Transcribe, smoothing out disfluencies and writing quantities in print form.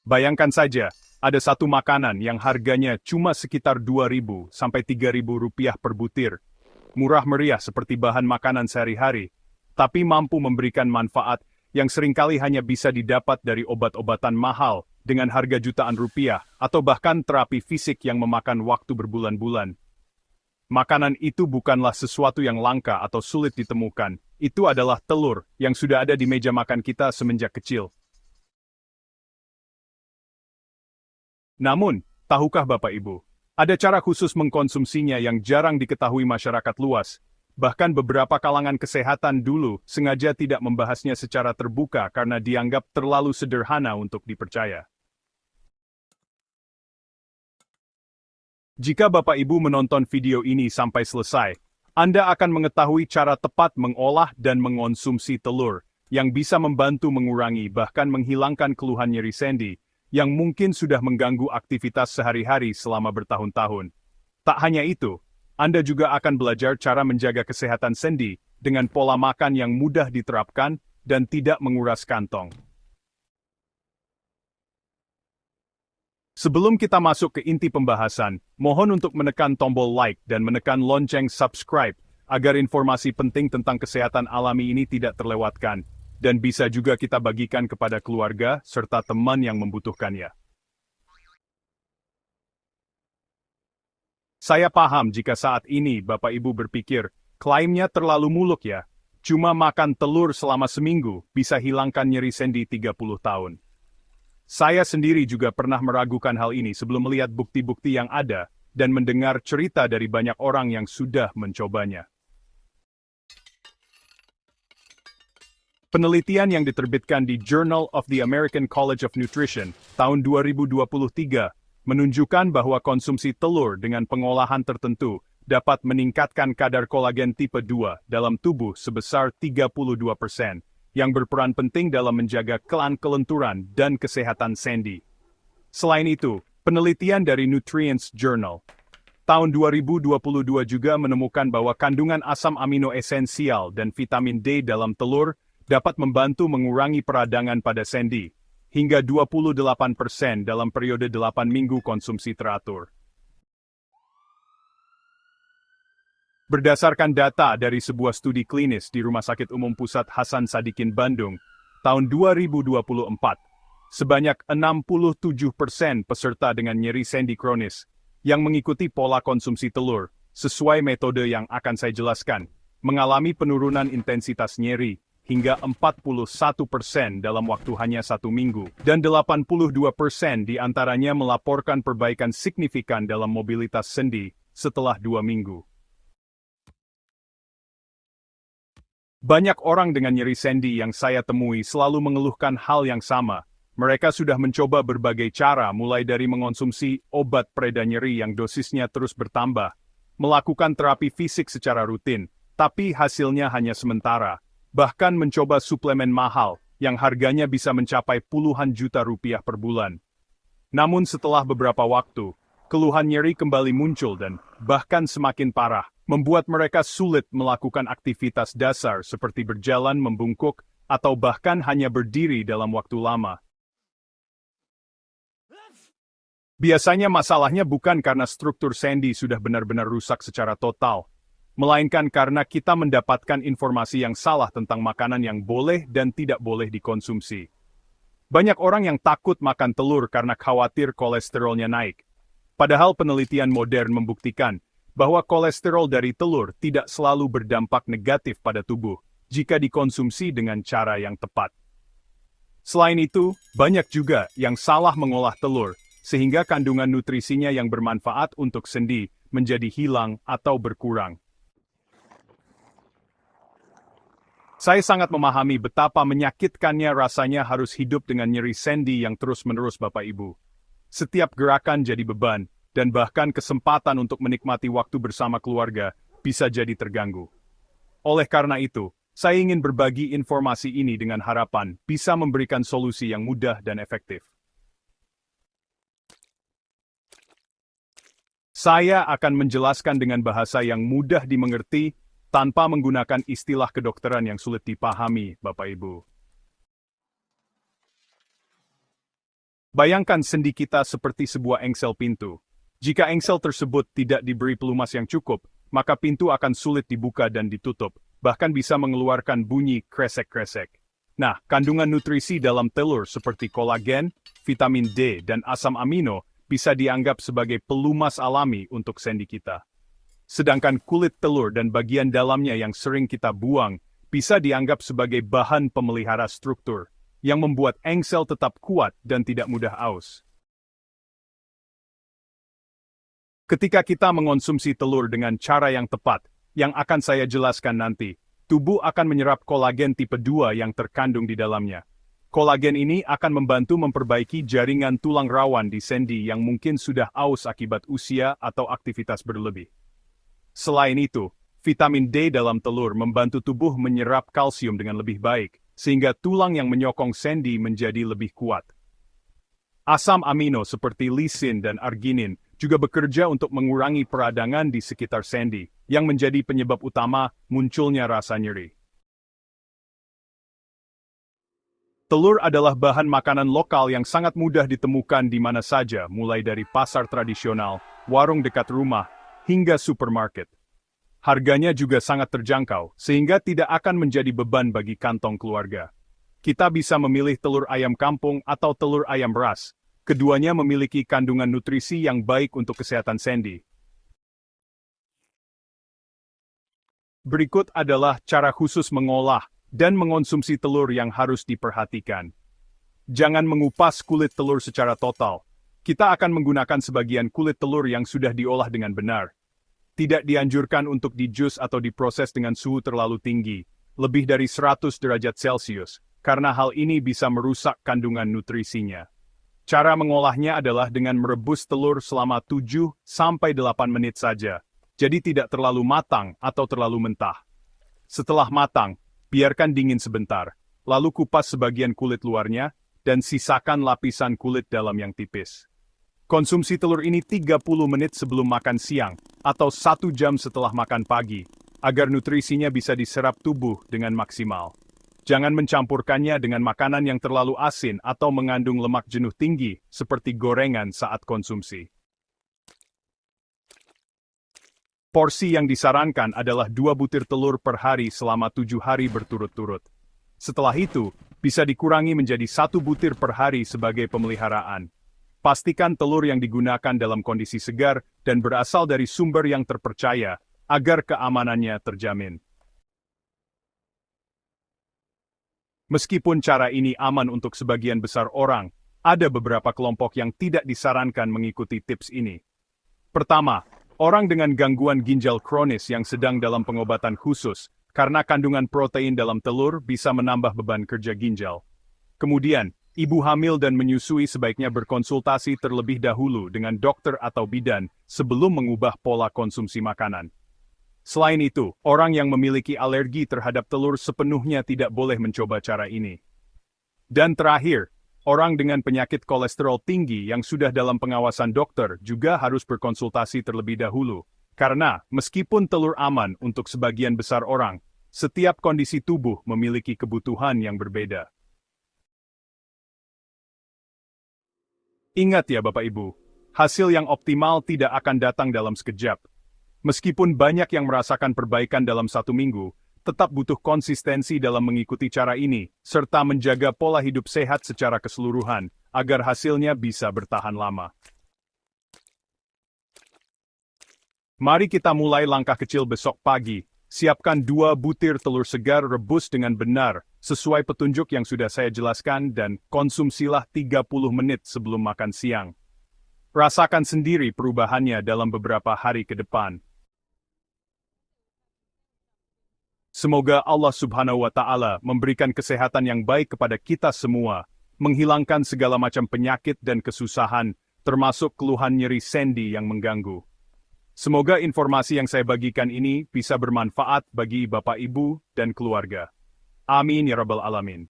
Bayangkan saja, ada satu makanan yang harganya cuma sekitar 2.000 sampai 3.000 rupiah per butir. Murah meriah seperti bahan makanan sehari-hari, tapi mampu memberikan manfaat yang seringkali hanya bisa didapat dari obat-obatan mahal dengan harga jutaan rupiah atau bahkan terapi fisik yang memakan waktu berbulan-bulan. Makanan itu bukanlah sesuatu yang langka atau sulit ditemukan. Itu adalah telur yang sudah ada di meja makan kita semenjak kecil. Namun, tahukah Bapak Ibu, ada cara khusus mengkonsumsinya yang jarang diketahui masyarakat luas. Bahkan beberapa kalangan kesehatan dulu sengaja tidak membahasnya secara terbuka karena dianggap terlalu sederhana untuk dipercaya. Jika Bapak Ibu menonton video ini sampai selesai, Anda akan mengetahui cara tepat mengolah dan mengonsumsi telur, yang bisa membantu mengurangi bahkan menghilangkan keluhan nyeri sendi, yang mungkin sudah mengganggu aktivitas sehari-hari selama bertahun-tahun. Tak hanya itu, Anda juga akan belajar cara menjaga kesehatan sendi dengan pola makan yang mudah diterapkan dan tidak menguras kantong. Sebelum kita masuk ke inti pembahasan, mohon untuk menekan tombol like dan menekan lonceng subscribe agar informasi penting tentang kesehatan alami ini tidak terlewatkan, dan bisa juga kita bagikan kepada keluarga serta teman yang membutuhkannya. Saya paham jika saat ini Bapak Ibu berpikir, klaimnya terlalu muluk ya, cuma makan telur selama seminggu bisa hilangkan nyeri sendi 30 tahun. Saya sendiri juga pernah meragukan hal ini sebelum melihat bukti-bukti yang ada dan mendengar cerita dari banyak orang yang sudah mencobanya. Penelitian yang diterbitkan di Journal of the American College of Nutrition tahun 2023 menunjukkan bahwa konsumsi telur dengan pengolahan tertentu dapat meningkatkan kadar kolagen tipe 2 dalam tubuh sebesar 32%, yang berperan penting dalam menjaga kelenturan dan kesehatan sendi. Selain itu, penelitian dari Nutrients Journal tahun 2022 juga menemukan bahwa kandungan asam amino esensial dan vitamin D dalam telur dapat membantu mengurangi peradangan pada sendi, hingga 28% dalam periode 8 minggu konsumsi teratur. Berdasarkan data dari sebuah studi klinis di Rumah Sakit Umum Pusat Hasan Sadikin Bandung, tahun 2024, sebanyak 67% peserta dengan nyeri sendi kronis yang mengikuti pola konsumsi telur, sesuai metode yang akan saya jelaskan, mengalami penurunan intensitas nyeri hingga 41% dalam waktu hanya 1 minggu, dan 82% diantaranya melaporkan perbaikan signifikan dalam mobilitas sendi setelah 2 minggu. Banyak orang dengan nyeri sendi yang saya temui selalu mengeluhkan hal yang sama. Mereka sudah mencoba berbagai cara mulai dari mengonsumsi obat pereda nyeri yang dosisnya terus bertambah, melakukan terapi fisik secara rutin, tapi hasilnya hanya sementara, bahkan mencoba suplemen mahal yang harganya bisa mencapai puluhan juta rupiah per bulan. Namun setelah beberapa waktu, keluhan nyeri kembali muncul dan bahkan semakin parah, membuat mereka sulit melakukan aktivitas dasar seperti berjalan membungkuk atau bahkan hanya berdiri dalam waktu lama. Biasanya masalahnya bukan karena struktur sendi sudah benar-benar rusak secara total, melainkan karena kita mendapatkan informasi yang salah tentang makanan yang boleh dan tidak boleh dikonsumsi. Banyak orang yang takut makan telur karena khawatir kolesterolnya naik. Padahal penelitian modern membuktikan bahwa kolesterol dari telur tidak selalu berdampak negatif pada tubuh jika dikonsumsi dengan cara yang tepat. Selain itu, banyak juga yang salah mengolah telur, sehingga kandungan nutrisinya yang bermanfaat untuk sendi menjadi hilang atau berkurang. Saya sangat memahami betapa menyakitkannya rasanya harus hidup dengan nyeri sendi yang terus-menerus Bapak Ibu. Setiap gerakan jadi beban, dan bahkan kesempatan untuk menikmati waktu bersama keluarga bisa jadi terganggu. Oleh karena itu, saya ingin berbagi informasi ini dengan harapan bisa memberikan solusi yang mudah dan efektif. Saya akan menjelaskan dengan bahasa yang mudah dimengerti tanpa menggunakan istilah kedokteran yang sulit dipahami, Bapak Ibu. Bayangkan sendi kita seperti sebuah engsel pintu. Jika engsel tersebut tidak diberi pelumas yang cukup, maka pintu akan sulit dibuka dan ditutup, bahkan bisa mengeluarkan bunyi kresek-kresek. Nah, kandungan nutrisi dalam telur seperti kolagen, vitamin D, dan asam amino bisa dianggap sebagai pelumas alami untuk sendi kita. Sedangkan kulit telur dan bagian dalamnya yang sering kita buang bisa dianggap sebagai bahan pemelihara struktur, yang membuat engsel tetap kuat dan tidak mudah aus. Ketika kita mengonsumsi telur dengan cara yang tepat, yang akan saya jelaskan nanti, tubuh akan menyerap kolagen tipe 2 yang terkandung di dalamnya. Kolagen ini akan membantu memperbaiki jaringan tulang rawan di sendi yang mungkin sudah aus akibat usia atau aktivitas berlebih. Selain itu, vitamin D dalam telur membantu tubuh menyerap kalsium dengan lebih baik, sehingga tulang yang menyokong sendi menjadi lebih kuat. Asam amino seperti lisin dan arginin juga bekerja untuk mengurangi peradangan di sekitar sendi, yang menjadi penyebab utama munculnya rasa nyeri. Telur adalah bahan makanan lokal yang sangat mudah ditemukan di mana saja, mulai dari pasar tradisional, warung dekat rumah, hingga supermarket. Harganya juga sangat terjangkau, sehingga tidak akan menjadi beban bagi kantong keluarga. Kita bisa memilih telur ayam kampung atau telur ayam ras. Keduanya memiliki kandungan nutrisi yang baik untuk kesehatan sendi. Berikut adalah cara khusus mengolah dan mengonsumsi telur yang harus diperhatikan. Jangan mengupas kulit telur secara total. Kita akan menggunakan sebagian kulit telur yang sudah diolah dengan benar. Tidak dianjurkan untuk dijus atau diproses dengan suhu terlalu tinggi, lebih dari 100 derajat Celcius, karena hal ini bisa merusak kandungan nutrisinya. Cara mengolahnya adalah dengan merebus telur selama 7-8 menit saja, jadi tidak terlalu matang atau terlalu mentah. Setelah matang, biarkan dingin sebentar, lalu kupas sebagian kulit luarnya, dan sisakan lapisan kulit dalam yang tipis. Konsumsi telur ini 30 menit sebelum makan siang, atau 1 jam setelah makan pagi, agar nutrisinya bisa diserap tubuh dengan maksimal. Jangan mencampurkannya dengan makanan yang terlalu asin atau mengandung lemak jenuh tinggi, seperti gorengan saat konsumsi. Porsi yang disarankan adalah 2 butir telur per hari selama 7 hari berturut-turut. Setelah itu, bisa dikurangi menjadi 1 butir per hari sebagai pemeliharaan. Pastikan telur yang digunakan dalam kondisi segar dan berasal dari sumber yang terpercaya, agar keamanannya terjamin. Meskipun cara ini aman untuk sebagian besar orang, ada beberapa kelompok yang tidak disarankan mengikuti tips ini. Pertama, orang dengan gangguan ginjal kronis yang sedang dalam pengobatan khusus, karena kandungan protein dalam telur bisa menambah beban kerja ginjal. Kemudian, ibu hamil dan menyusui sebaiknya berkonsultasi terlebih dahulu dengan dokter atau bidan sebelum mengubah pola konsumsi makanan. Selain itu, orang yang memiliki alergi terhadap telur sepenuhnya tidak boleh mencoba cara ini. Dan terakhir, orang dengan penyakit kolesterol tinggi yang sudah dalam pengawasan dokter juga harus berkonsultasi terlebih dahulu, karena meskipun telur aman untuk sebagian besar orang, setiap kondisi tubuh memiliki kebutuhan yang berbeda. Ingat ya Bapak Ibu, hasil yang optimal tidak akan datang dalam sekejap. Meskipun banyak yang merasakan perbaikan dalam 1 minggu, tetap butuh konsistensi dalam mengikuti cara ini, serta menjaga pola hidup sehat secara keseluruhan, agar hasilnya bisa bertahan lama. Mari kita mulai langkah kecil besok pagi. Siapkan 2 butir telur segar rebus dengan benar, sesuai petunjuk yang sudah saya jelaskan dan konsumsilah 30 menit sebelum makan siang. Rasakan sendiri perubahannya dalam beberapa hari ke depan. Semoga Allah Subhanahu wa Ta'ala memberikan kesehatan yang baik kepada kita semua, menghilangkan segala macam penyakit dan kesusahan, termasuk keluhan nyeri sendi yang mengganggu. Semoga informasi yang saya bagikan ini bisa bermanfaat bagi Bapak Ibu dan keluarga. Amin ya Rabbal Alamin.